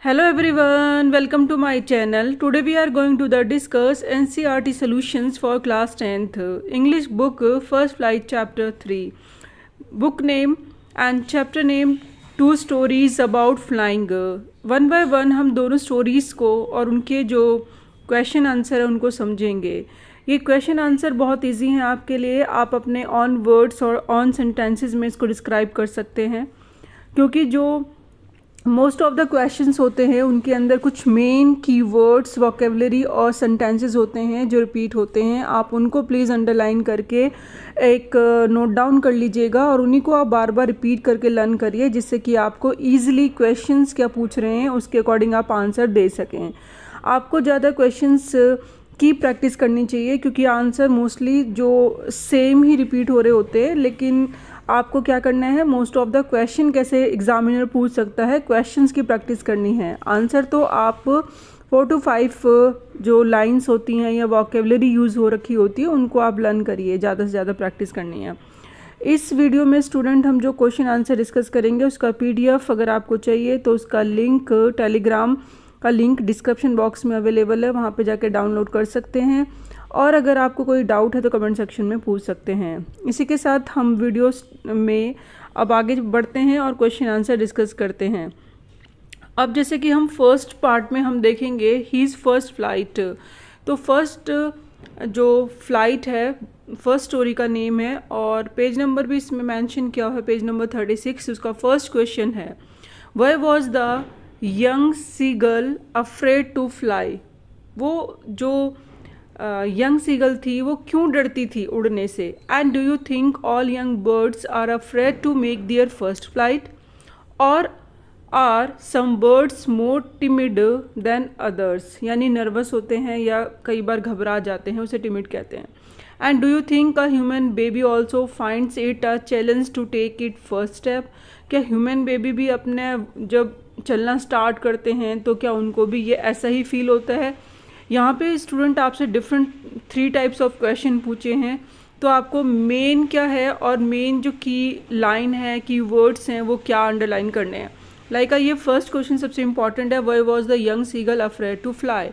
Hello everyone, welcome to my channel. Today we are going to discuss NCERT solutions for class 10th. English book First Flight chapter 3. Book name and chapter name Two Stories About Flying. One by one हम दोनों stories को और उनके जो question answer है उनको समझेंगे. ये क्वेश्चन आंसर बहुत इजी हैं आपके लिए. आप अपने ऑन वर्ड्स और ऑन सेंटेंसेस में इसको डिस्क्राइब कर सकते हैं, क्योंकि जो मोस्ट ऑफ द क्वेश्चंस होते हैं उनके अंदर कुछ मेन कीवर्ड्स, वोकेबलरी और सेंटेंसेस होते हैं जो रिपीट होते हैं. आप उनको प्लीज़ अंडरलाइन करके एक नोट डाउन कर लीजिएगा और उन्हीं को आप बार बार रिपीट करके लर्न करिए, जिससे कि आपको ईजिली क्वेश्चंस क्या पूछ रहे हैं उसके अकॉर्डिंग आप आंसर दे सकें. आपको ज़्यादा क्वेश्चंस की प्रैक्टिस करनी चाहिए, क्योंकि आंसर मोस्टली जो सेम ही रिपीट हो रहे होते हैं. लेकिन आपको क्या करना है, मोस्ट ऑफ द क्वेश्चन कैसे एग्जामिनर पूछ सकता है, क्वेश्चंस की प्रैक्टिस करनी है. आंसर तो आप 4 to 5 जो लाइंस होती हैं या वोकेबलरी यूज़ हो रखी होती है उनको आप लर्न करिए. ज़्यादा से ज़्यादा प्रैक्टिस करनी है. इस वीडियो में स्टूडेंट हम जो क्वेश्चन आंसर डिस्कस करेंगे उसका PDF अगर आपको चाहिए तो उसका लिंक, टेलीग्राम का लिंक डिस्क्रिप्शन बॉक्स में अवेलेबल है, वहाँ पे जाके डाउनलोड कर सकते हैं. और अगर आपको कोई डाउट है तो कमेंट सेक्शन में पूछ सकते हैं. इसी के साथ हम वीडियोस में अब आगे बढ़ते हैं और क्वेश्चन आंसर डिस्कस करते हैं. अब जैसे कि हम फर्स्ट पार्ट में हम देखेंगे हीज़ फर्स्ट फ्लाइट. तो फर्स्ट जो फ्लाइट है फर्स्ट स्टोरी का नेम है और पेज नंबर भी इसमें मेंशन किया हुआ है, पेज नंबर 36. उसका फर्स्ट क्वेश्चन है, why was the young seagull afraid to fly. वो जो यंग सीगल थी वो क्यों डरती थी उड़ने से. And do you think all young birds are afraid to make their first flight, और are some birds more timid than others. यानी नर्वस होते हैं या कई बार घबरा जाते हैं, उसे टिमिड कहते हैं. And do you think a human baby also finds it a challenge to take it first step. क्या ह्यूमन बेबी भी अपने जब चलना स्टार्ट करते हैं तो क्या उनको भी ये ऐसा ही फील होता है. यहाँ पे स्टूडेंट आपसे डिफरेंट 3 टाइप्स ऑफ क्वेश्चन पूछे हैं, तो आपको मेन क्या है और मेन जो की लाइन है, की वर्ड्स हैं, वो क्या अंडरलाइन करने हैं. लाइक ये फर्स्ट क्वेश्चन सबसे इंपॉर्टेंट है, why was the young seagull afraid to fly.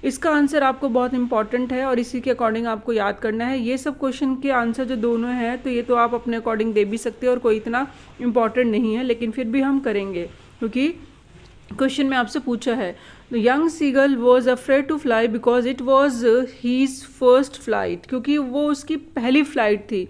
इसका आंसर आपको बहुत इंपॉर्टेंट है और इसी के अकॉर्डिंग आपको याद करना है. ये सब क्वेश्चन के आंसर जो दोनों हैं तो ये तो आप अपने अकॉर्डिंग दे भी सकते हैं और कोई इतना इंपॉर्टेंट नहीं है, लेकिन फिर भी हम करेंगे क्योंकि क्वेश्चन में आपसे पूछा है. The young seagull was afraid to fly because it was his first flight. क्योंकि वो उसकी पहली फ्लाइट थी.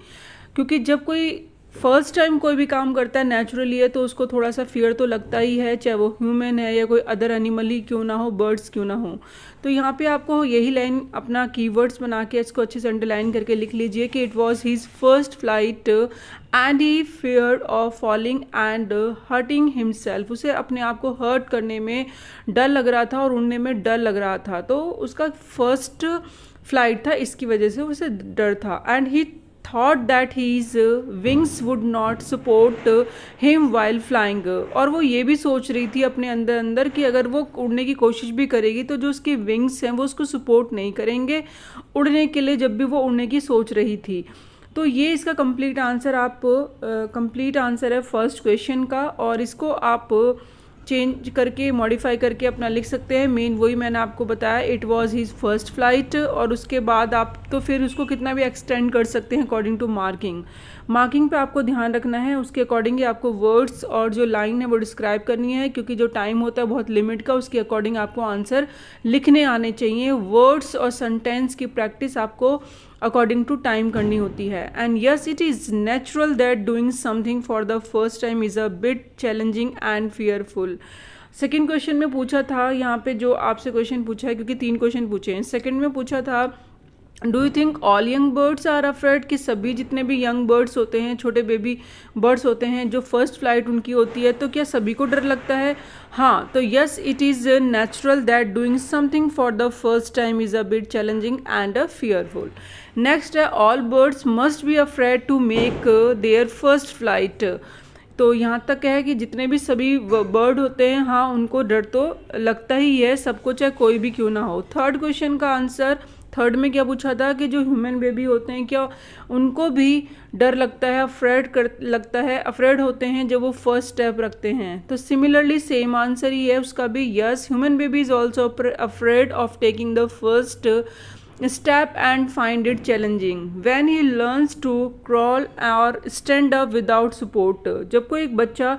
क्योंकि जब कोई फर्स्ट टाइम कोई भी काम करता है नेचुरली है तो उसको थोड़ा सा फियर तो लगता ही है, चाहे वो ह्यूमन है या कोई अदर एनिमल ही क्यों ना हो, बर्ड्स क्यों ना हो. तो यहाँ पे आपको यही लाइन अपना कीवर्ड्स बना के इसको अच्छे से अंडरलाइन करके लिख लीजिए कि it was his first flight and he feared of falling and hurting himself. उसे अपने आप को हर्ट करने में डर लग रहा था और उड़ने में डर लग रहा था. तो उसका फर्स्ट फ्लाइट था, इसकी वजह से उसे डर था. And he thought that his wings would not support him while flying. और वो ये भी सोच रही थी अपने अंदर अंदर कि अगर वो उड़ने की कोशिश भी करेगी तो जो उसके विंग्स हैं वो उसको सपोर्ट नहीं करेंगे उड़ने के लिए, जब भी वो उड़ने की सोच रही थी. तो ये इसका कंप्लीट आंसर है फर्स्ट क्वेश्चन का, और इसको आप चेंज करके मॉडिफाई करके अपना लिख सकते हैं. मेन वही मैंने आपको बताया, it was his first flight. और उसके बाद आप तो फिर उसको कितना भी एक्सटेंड कर सकते हैं अकॉर्डिंग टू मार्किंग पे आपको ध्यान रखना है. उसके अकॉर्डिंग ही आपको वर्ड्स और जो लाइन है वो डिस्क्राइब करनी है, क्योंकि जो टाइम होता है बहुत लिमिट का, उसके अकॉर्डिंग आपको आंसर लिखने आने चाहिए. वर्ड्स और सेंटेंस की प्रैक्टिस आपको अकॉर्डिंग टू टाइम करनी होती है. And yes, it is natural that doing something for the first time is a bit challenging and fearful. Second question में पूछा था, यहाँ पे जो आपसे क्वेश्चन पूछा है, क्योंकि 3 क्वेश्चन पूछे हैं. सेकेंड में पूछा था, do you think all young birds are afraid. कि सभी जितने भी यंग बर्ड्स होते हैं, छोटे बेबी बर्ड्स होते हैं जो फर्स्ट फ्लाइट उनकी होती है, तो क्या सभी को डर लगता है. हाँ, तो yes, it is natural that doing something for the first time is a bit challenging and a fearful. Next है, all birds must be afraid to make their first flight. तो यहाँ तक है कि जितने भी सभी बर्ड होते हैं, हाँ, उनको डर तो लगता ही है सबको, चाहे कोई भी क्यों ना हो. थर्ड क्वेश्चन का आंसर थर्ड में क्या पूछा था कि जो ह्यूमन बेबी होते हैं क्या उनको भी डर लगता है, अफ्रेड होते हैं जब वो फर्स्ट स्टेप रखते हैं। तो सिमिलरली सेम आंसर ही है उसका भी, yes human baby is also afraid of taking the first step and find it challenging when he learns to crawl or stand up without support। जब कोई एक बच्चा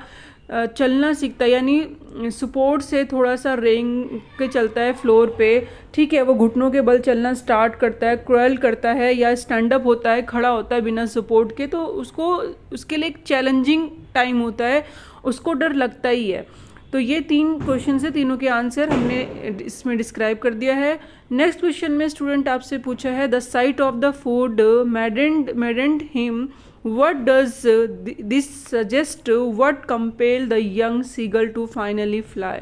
चलना सीखता है यानी सपोर्ट से थोड़ा सा रेंग के चलता है फ्लोर पे, ठीक है, वो घुटनों के बल चलना स्टार्ट करता है, क्रॉल करता है या स्टैंड अप होता है, खड़ा होता है बिना सपोर्ट के, तो उसको उसके लिए एक चैलेंजिंग टाइम होता है, उसको डर लगता ही है। तो ये 3 क्वेश्चन है, तीनों के आंसर हमने इसमें डिस्क्राइब कर दिया है। नेक्स्ट क्वेश्चन में स्टूडेंट आपसे पूछा है the sight of the food maddened him, what does this suggest, what compel the young seagull to finally fly.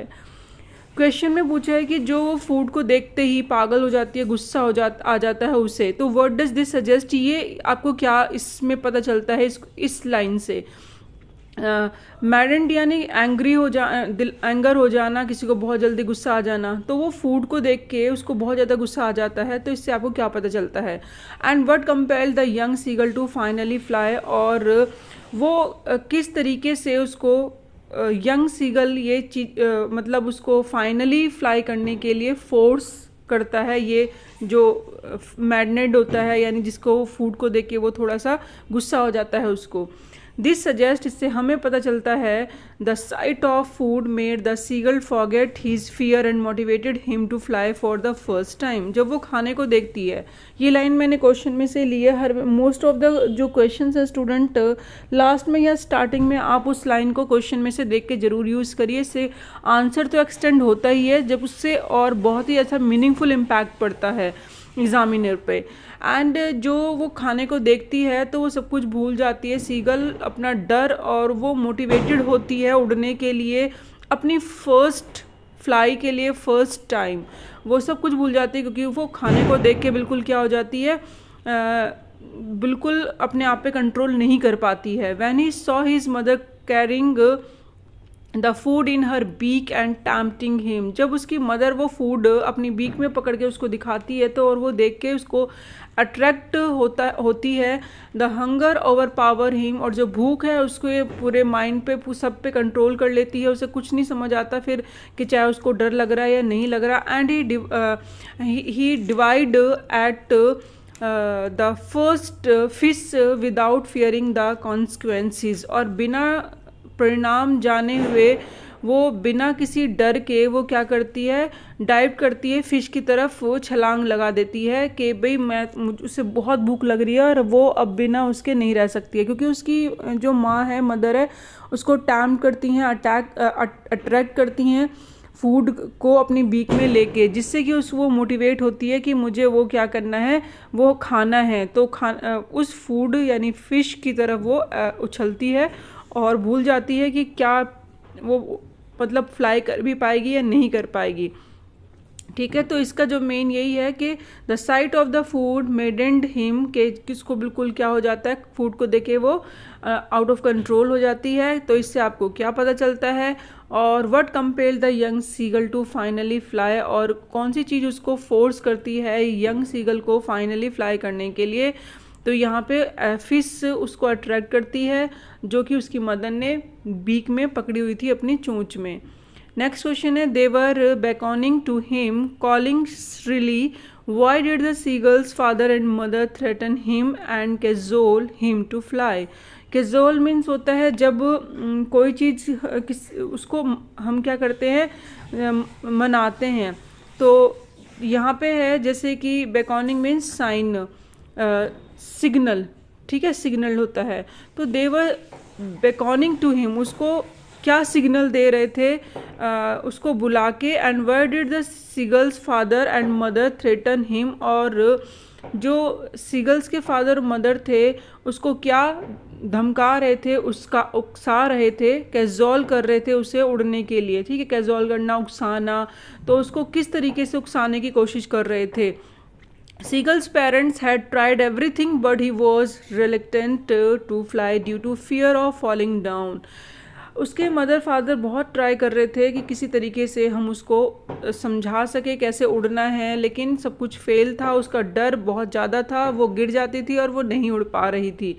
Question में पूछा है कि जो वो फूड को देखते ही पागल हो जाती है, गुस्सा आ जाता है उसे, तो व्हाट डज दिस सजेस्ट, ये आपको क्या इसमें पता चलता है इस लाइन से। मैडेंड यानी एंगर हो जाना, किसी को बहुत जल्दी गुस्सा आ जाना, तो वो फूड को देख के उसको बहुत ज़्यादा गुस्सा आ जाता है, तो इससे आपको क्या पता चलता है। And what compel the young seagull to finally fly, और वो किस तरीके से उसको यंग सीगल ये चीज मतलब उसको फाइनली फ्लाई करने के लिए फोर्स करता है, ये जो मैडनेड होता है यानी जिसको फूड को देख के वो थोड़ा सा गुस्सा हो जाता है उसको। दिस सजेस्ट, इससे हमें पता चलता है the sight of food made the seagull forget his fear and motivated him to fly for the first time. जब वो खाने को देखती है, ये लाइन मैंने क्वेश्चन में से ली है, हर मोस्ट ऑफ द जो क्वेश्चन है स्टूडेंट लास्ट में या स्टार्टिंग में आप उस लाइन को क्वेश्चन में से देख के जरूर यूज़ करिए, इससे आंसर तो एक्सटेंड होता ही है, जब उससे और बहुत ही अच्छा मीनिंगफुल इम्पैक्ट पड़ता है एग्जामिनर पे। एंड जो वो खाने को देखती है तो वो सब कुछ भूल जाती है, सीगल अपना डर, और वो मोटिवेटेड होती है उड़ने के लिए, अपनी फर्स्ट फ्लाई के लिए, फर्स्ट टाइम वो सब कुछ भूल जाती है, क्योंकि वो खाने को देख के बिल्कुल क्या हो जाती है, बिल्कुल अपने आप पे कंट्रोल नहीं कर पाती है। When he saw his mother carrying the food in her beak and tempting him, जब उसकी मदर वो फूड अपनी बीक में पकड़ के उसको दिखाती है, तो और वो देख के उसको अट्रैक्ट होती है। The hunger over power him, और जो भूख है उसको ये पूरे माइंड पे सब पे कंट्रोल कर लेती है, उसे कुछ नहीं समझ आता फिर कि चाहे उसको डर लग रहा है या नहीं लग रहा। And he divide at the first fish without fearing the consequences, और बिना परिणाम जाने हुए वो बिना किसी डर के वो क्या करती है, डाइव करती है फिश की तरफ, वो छलांग लगा देती है कि भाई उसे बहुत भूख लग रही है और वो अब बिना उसके नहीं रह सकती है, क्योंकि उसकी जो माँ है, मदर है, उसको टैम्प्ट करती हैं, अट्रैक्ट करती हैं फूड को अपनी बीक में लेके, जिससे कि वो मोटिवेट होती है कि मुझे वो क्या करना है, वो खाना है। तो उस फूड यानी फ़िश की तरफ वो उछलती है और भूल जाती है कि क्या वो मतलब फ्लाई कर भी पाएगी या नहीं कर पाएगी। ठीक है, तो इसका जो मेन यही है कि the sight of the food maddened him, के किसको बिल्कुल क्या हो जाता है, फूड को देखे वो आउट ऑफ कंट्रोल हो जाती है। तो इससे आपको क्या पता चलता है, और what compel the young seagull to finally fly, और कौन सी चीज़ उसको फोर्स करती है यंग सीगल को फाइनली फ्लाई करने के लिए। तो यहाँ पे फिश उसको अट्रैक्ट करती है, जो कि उसकी मदर ने बीक में पकड़ी हुई थी अपनी चोंच में। नेक्स्ट क्वेश्चन है they were beckoning to him calling shrilly, why did the seagull's father and mother threaten him and cajole him to fly. Cajole means होता है जब कोई चीज़ उसको हम क्या करते हैं, मनाते हैं। तो यहाँ पे है जैसे कि बेकॉनिंग मीन्स साइन, सिग्नल, ठीक है, सिग्नल होता है। तो दे वर बेकॉनिंग टू हिम, उसको क्या सिग्नल दे रहे थे, उसको बुला के। And where did the seagull's father and mother threaten him, और जो सीगल्स के फादर और मदर थे उसको क्या धमका रहे थे, उसका उकसा रहे थे, कैजोल कर रहे थे उसे उड़ने के लिए। ठीक है, कैजोल करना, उकसाना, तो उसको किस तरीके से उकसाने की कोशिश कर रहे थे। Seagull's parents had tried everything but he was reluctant to fly due to fear of falling down. उसके मदर फादर बहुत ट्राई कर रहे थे कि किसी तरीके से हम उसको समझा सके कैसे उड़ना है, लेकिन सब कुछ फेल था। उसका डर बहुत ज़्यादा था, वो गिर जाती थी और वो नहीं उड़ पा रही थी।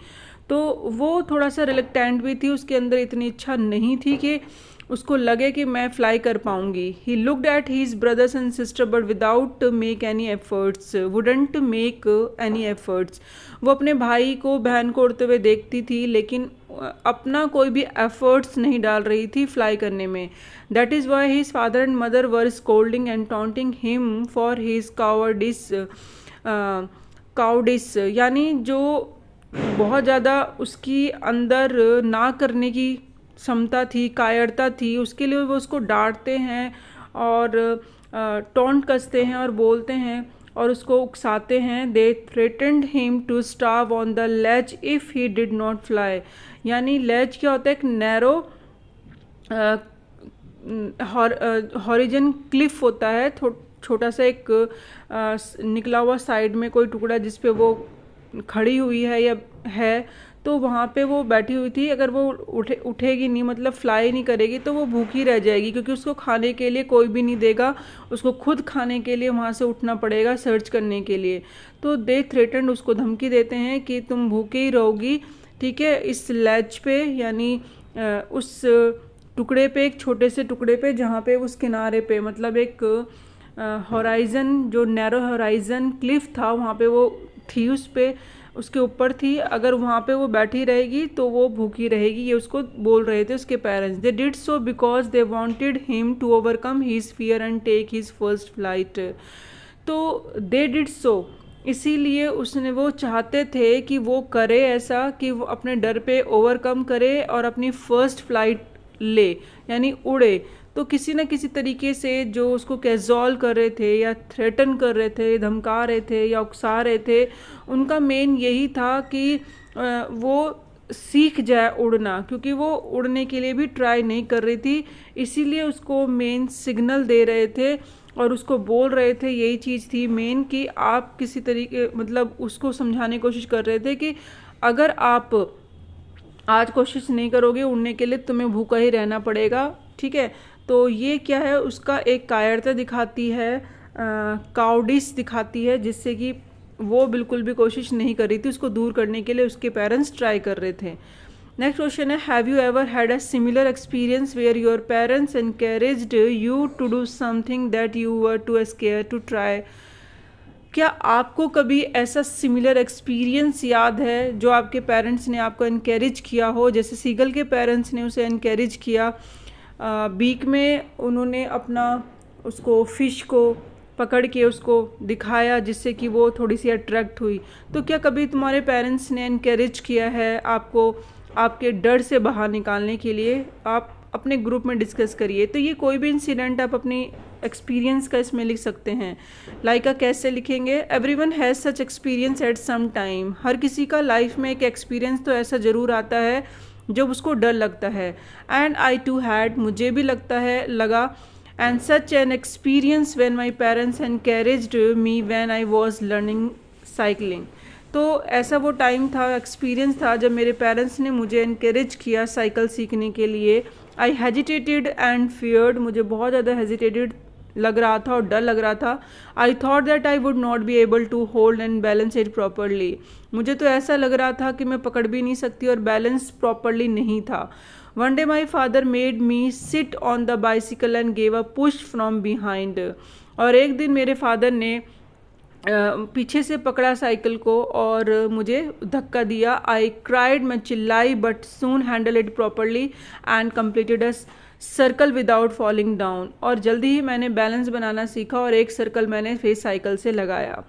तो वो थोड़ा सा रिलक्टेंट भी थी, उसके अंदर इतनी इच्छा नहीं थी कि उसको लगे कि मैं फ्लाई कर पाऊंगी। He looked at his brothers and sister but without make any efforts, wouldn't make any efforts. वो अपने भाई को बहन को उड़ते हुए देखती थी, लेकिन अपना कोई भी एफर्ट्स नहीं डाल रही थी फ्लाई करने में। That is why his father and mother were scolding and taunting him for his cowardice, यानी जो बहुत ज़्यादा उसकी अंदर ना करने की क्षमता थी, कायरता थी, उसके लिए वो उसको डांटते हैं और टॉन्ट कसते हैं और बोलते हैं और उसको उकसाते हैं। They threatened him to starve on the ledge if he did not fly. यानी लेज क्या होता है? एक नैरो हॉरिजन क्लिफ होता है, छोटा सा एक निकला हुआ साइड में कोई टुकड़ा जिस पे वो खड़ी हुई है या है, तो वहाँ पे वो बैठी हुई थी। अगर वो उठेगी नहीं, मतलब फ्लाई नहीं करेगी, तो वो भूखी रह जाएगी, क्योंकि उसको खाने के लिए कोई भी नहीं देगा, उसको खुद खाने के लिए वहाँ से उठना पड़ेगा सर्च करने के लिए। तो दे थ्रेटेंड, उसको धमकी देते हैं कि तुम भूखे ही रहोगी, ठीक है, इस लेज पे, यानी उस टुकड़े पे, एक छोटे से टुकड़े पे जहाँ पे उस किनारे पे, मतलब एक हॉराइजन, जो नैरो हॉराइजन क्लिफ था वहाँ पे वो थी, उस पे उसके ऊपर थी। अगर वहाँ पे वो बैठी रहेगी तो वो भूखी रहेगी, ये उसको बोल रहे थे उसके parents. They did so because they wanted him to overcome his fear and take his first flight. तो दे डिड सो, इसीलिए उसने, वो चाहते थे कि वो करे ऐसा कि वो अपने डर पे ओवरकम करे और अपनी फर्स्ट फ्लाइट ले, यानी उड़े। तो किसी न किसी तरीके से जो उसको कैज़ोल कर रहे थे या थ्रेटन कर रहे थे, धमका रहे थे या उकसा रहे थे, उनका मेन यही था कि वो सीख जाए उड़ना, क्योंकि वो उड़ने के लिए भी ट्राई नहीं कर रही थी। इसीलिए उसको मेन सिग्नल दे रहे थे और उसको बोल रहे थे, यही चीज़ थी मेन, कि आप किसी तरीके, मतलब उसको समझाने की कोशिश कर रहे थे कि अगर आप आज कोशिश नहीं करोगे उड़ने के लिए, तुम्हें भूखा ही रहना पड़ेगा, ठीक है। तो ये क्या है, उसका एक कायरता दिखाती है, काउडिस दिखाती है, जिससे कि वो बिल्कुल भी कोशिश नहीं कर रही थी, उसको दूर करने के लिए उसके पेरेंट्स ट्राई कर रहे थे। नेक्स्ट क्वेश्चन है, have you ever had a similar experience where your parents encouraged you to do something that you were too scare to try. क्या आपको कभी ऐसा सिमिलर एक्सपीरियंस याद है जो आपके पेरेंट्स ने आपको इनकरेज किया हो? जैसे सीगल के पेरेंट्स ने उसे इनकरेज किया, बीक में उन्होंने अपना उसको फिश को पकड़ के उसको दिखाया, जिससे कि वो थोड़ी सी अट्रैक्ट हुई। तो क्या कभी तुम्हारे पेरेंट्स ने इनकरेज किया है आपको आपके डर से बाहर निकालने के लिए? आप अपने ग्रुप में डिस्कस करिए। तो ये कोई भी इंसिडेंट आप अपनी एक्सपीरियंस का इसमें लिख सकते हैं। लाइका कैसे लिखेंगे? Everyone has such experience at some time. हर किसी का लाइफ में एक एक्सपीरियंस तो ऐसा ज़रूर आता है जब उसको डर लगता है। एंड आई टू हैड, मुझे भी लगा। And such an experience when my parents encouraged me when I was learning cycling. तो ऐसा वो टाइम था, एक्सपीरियंस था, जब मेरे पेरेंट्स ने मुझे इनकरेज किया साइकिल सीखने के लिए। आई हेजिटेटेड एंड फियर्ड, मुझे बहुत ज़्यादा हेजिटेटेड लग रहा था और डर लग रहा था। I thought that I would not be able to hold and balance it properly. मुझे तो ऐसा लग रहा था कि मैं पकड़ भी नहीं सकती और बैलेंस प्रॉपरली नहीं था। One day my father made me sit on the bicycle and gave a push from behind. और एक दिन मेरे फादर ने पीछे से पकड़ा साइकिल को और मुझे धक्का दिया। आई क्राइड, मैं चिल्लाई, but soon handle it properly and completed a circle without falling down. और जल्दी ही मैंने बैलेंस बनाना सीखा और एक सर्कल मैंने फिर साइकिल से लगाया।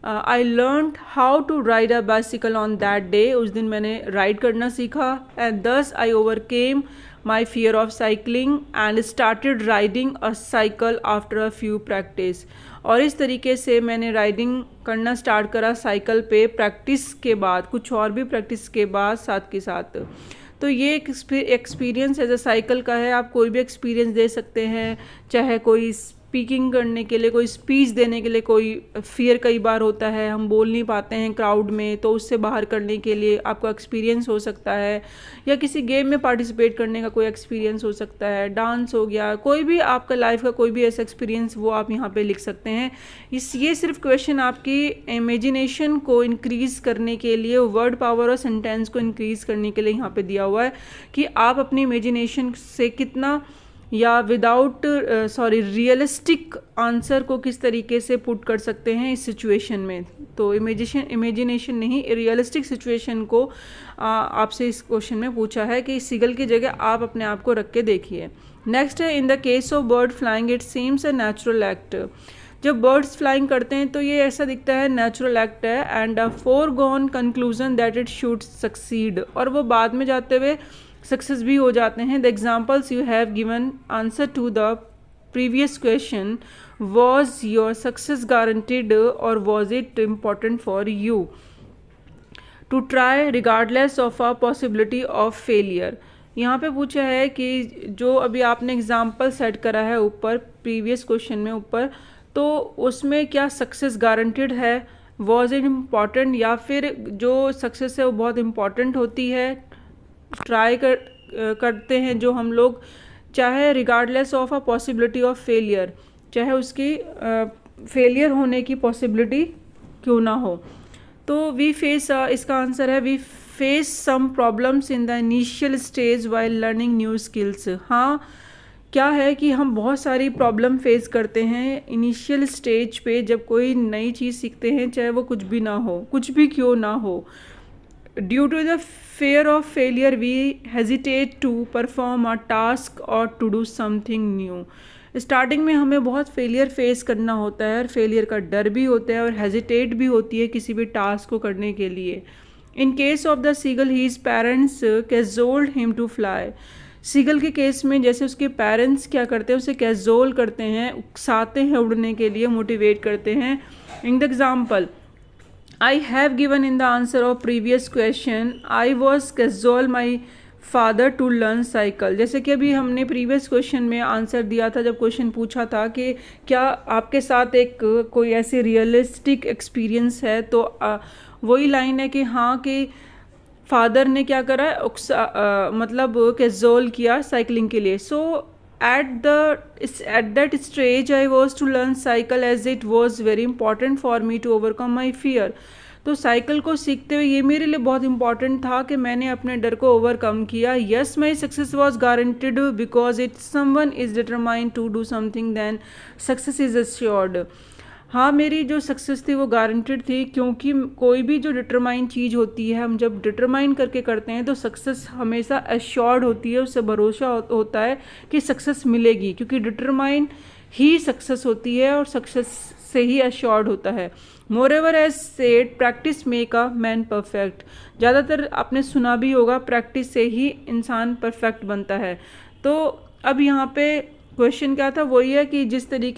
I learn how to ride a bicycle on that day. उस दिन मैंने राइड करना सीखा। And thus I overcame my fear of cycling and started riding a cycle after a few practice. और इस तरीके से मैंने राइडिंग करना स्टार्ट करा साइकिल पे, प्रैक्टिस के बाद, कुछ और भी प्रैक्टिस के बाद साथ के साथ। तो ये एक एक्सपीरियंस एज अ साइकिल का है। आप कोई भी एक्सपीरियंस दे सकते हैं, चाहे कोई स्पीकिंग करने के लिए, कोई स्पीच देने के लिए कोई फियर कई बार होता है, हम बोल नहीं पाते हैं क्राउड में, तो उससे बाहर करने के लिए आपका एक्सपीरियंस हो सकता है, या किसी गेम में पार्टिसिपेट करने का कोई एक्सपीरियंस हो सकता है, डांस हो गया, कोई भी आपका लाइफ का कोई भी ऐसा एक्सपीरियंस वो आप यहाँ पे लिख सकते हैं। ये सिर्फ क्वेश्चन आपकी इमेजिनेशन को इंक्रीज़ करने के लिए, वर्ड पावर और सेंटेंस को इंक्रीज़ करने के लिए यहाँ पे दिया हुआ है कि आप अपनी इमेजिनेशन से कितना या विदाउट रियलिस्टिक आंसर को किस तरीके से पुट कर सकते हैं इस सिचुएशन में। तो इमेजिनेशन नहीं, रियलिस्टिक सिचुएशन को आपसे इस क्वेश्चन में पूछा है कि सीगल की जगह आप अपने आप को रख के देखिए। नेक्स्ट है, in the case of bird flying it seems a natural act. जब बर्ड्स फ्लाइंग करते हैं तो ये ऐसा दिखता है नेचुरल एक्ट है, and a foregone conclusion that it should succeed, और वो बाद में जाते हुए सक्सेस भी हो जाते हैं। The examples you have given answer to the previous question, was your success guaranteed or was it important for you to try regardless of a possibility of failure. यहाँ पे पूछा है कि जो अभी आपने एग्जाम्पल सेट करा है ऊपर प्रीवियस क्वेश्चन में ऊपर, तो उसमें क्या सक्सेस गारंटीड है, वॉज इट इम्पॉर्टेंट, या फिर जो सक्सेस है वो बहुत इम्पॉर्टेंट होती है, ट्राई करते हैं जो हम लोग, चाहे regardless of a possibility of failure, चाहे उसकी फेलियर होने की पॉसिबिलिटी क्यों ना हो। तो वी फेस, इसका आंसर है we face some problems in the initial stage while learning new skills. हाँ, क्या है कि हम बहुत सारी प्रॉब्लम फेस करते हैं इनिशियल स्टेज पे जब कोई नई चीज़ सीखते हैं, चाहे वो कुछ भी ना हो, कुछ भी क्यों ना हो। Due to the fear of failure we hesitate to perform a task or to do something new। Starting में हमें बहुत फेलियर फेस करना होता है और फेलियर का डर भी होता है और हेजिटेट भी होती है किसी भी टास्क को करने के लिए। In case of the seagull his parents cajoled him to fly. Seagull के केस में जैसे उसके पेरेंट्स क्या करते हैं, उसे कैजोल करते हैं, उकसाते हैं उड़ने के लिए, मोटिवेट करते हैं। In the example I have given in the answer of previous question, I was cajole my father to learn cycle। जैसे कि अभी हमने प्रीवियस क्वेश्चन में आंसर दिया था, जब क्वेश्चन पूछा था कि क्या आपके साथ एक कोई ऐसी रियलिस्टिक एक्सपीरियंस है, तो वही लाइन है कि हाँ, कि फादर ने क्या करा, मतलब कैजोल किया साइकिलिंग के लिए। सो at that stage I was to learn cycle as it was very important for me to overcome my fear। तो साइकिल को सीखते हुए ये मेरे लिए बहुत इंपॉर्टेंट था कि मैंने अपने डर को ओवरकम किया। Yes, my success was guaranteed because it someone is determined to do something then success is assured. हाँ, मेरी जो सक्सेस थी वो गारंटेड थी, क्योंकि कोई भी जो डिटरमाइन चीज़ होती है, हम जब डिटरमाइन करके करते हैं तो सक्सेस हमेशा एश्योर्ड होती है, उससे भरोसा होता है कि सक्सेस मिलेगी, क्योंकि डिटरमाइन ही सक्सेस होती है और सक्सेस से ही एश्योर्ड होता है। Moreover as said, practice make a man perfect. ज़्यादातर आपने सुना भी होगा, प्रैक्टिस से ही इंसान परफेक्ट बनता है। तो अब यहाँ पे क्वेश्चन क्या था, वही है कि जिस तरीके